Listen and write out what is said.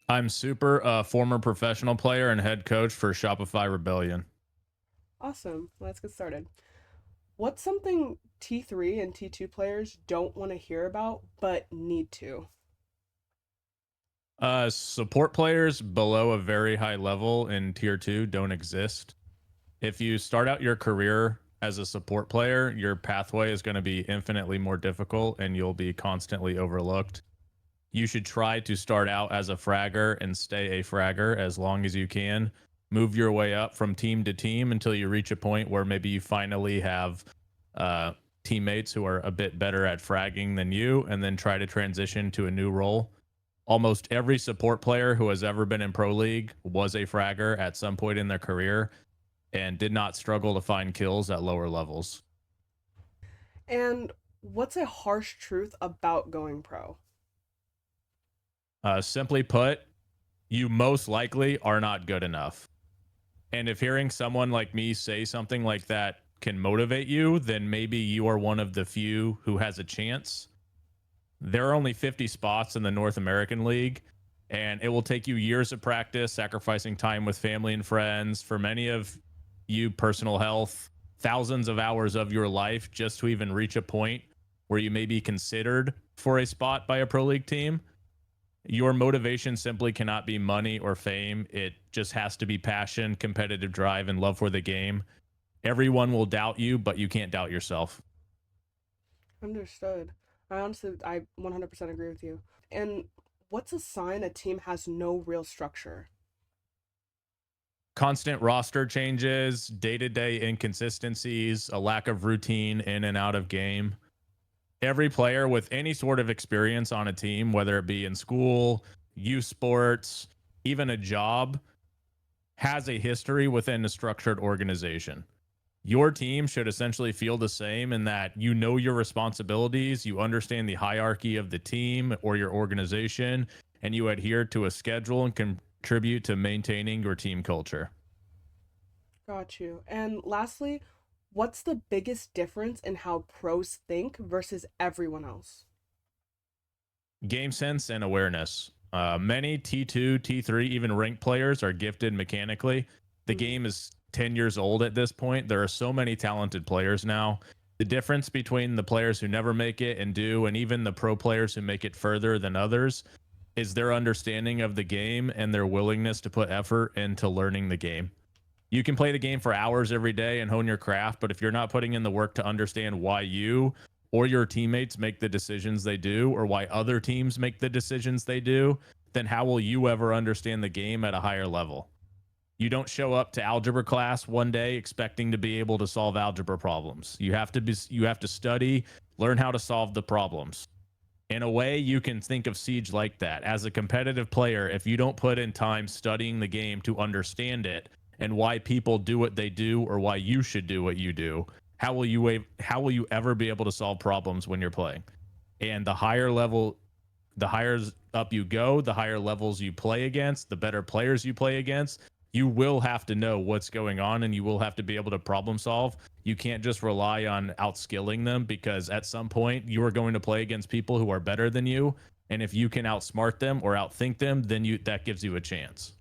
I'm Supr, a former professional player and head coach for Shopify Rebellion. Awesome. Let's get started. What's something T3 and T2 players don't want to hear about but need to? Support players below a very high level in tier two don't exist. If you start out your career as a support player, your pathway is going to be infinitely more difficult and you'll be constantly overlooked. You should try to start out as a fragger and stay a fragger as long as you can. Move your way up from team to team until you reach a point where maybe you finally have uh, teammates who are a bit better at fragging than you, and then try to transition to a new role. Almost every support player who has ever been in Pro League was a fragger at some point in their career and did not struggle to find kills at lower levels. And what's a harsh truth about going pro? Simply put, you most likely are not good enough. And if hearing someone like me say something like that can motivate you, then maybe you are one of the few who has a chance. There are only 50 spots in the North American League, and it will take you years of practice, sacrificing time with family and friends, for many of you, personal health, thousands of hours of your life just to even reach a point where you may be considered for a spot by a pro league team. Your motivation simply cannot be money or fame. It just has to be passion, competitive drive, and love for the game. Everyone will doubt you, but you can't doubt yourself. Understood. I 100% agree with you. And what's a sign a team has no real structure? Constant roster changes, day to day inconsistencies, a lack of routine in and out of game. Every player with any sort of experience on a team, whether it be in school, youth sports, even a job, has a history within a structured organization. Your team should essentially feel the same in that you know your responsibilities, you understand the hierarchy of the team or your organization, and you adhere to a schedule and contribute to maintaining your team culture. Got you. And lastly, what's the biggest difference in how pros think versus everyone else? Game sense and awareness. Many T2, T3, even ranked players are gifted mechanically. The Mm, game is 10 years old at this point. There are so many talented players now. The difference between the players who never make it and do, and even the pro players who make it further than others, is their understanding of the game and their willingness to put effort into learning the game. You can play the game for hours every day and hone your craft, but if you're not putting in the work to understand why you or your teammates make the decisions they do, or why other teams make the decisions they do, then how will you ever understand the game at a higher level? You don't show up to algebra class one day expecting to be able to solve algebra problems. You have to study, learn how to solve the problems. In a way, you can think of Siege like that. As a competitive player, if you don't put in time studying the game to understand it and why people do what they do or why you should do what you do, how will you ever be able to solve problems when you're playing? And the higher up you go, the higher levels you play against, the better players you play against, you will have to know what's going on and you will have to be able to problem solve. You can't just rely on outskilling them, because at some point you are going to play against people who are better than you. And if you can outsmart them or outthink them, then that gives you a chance.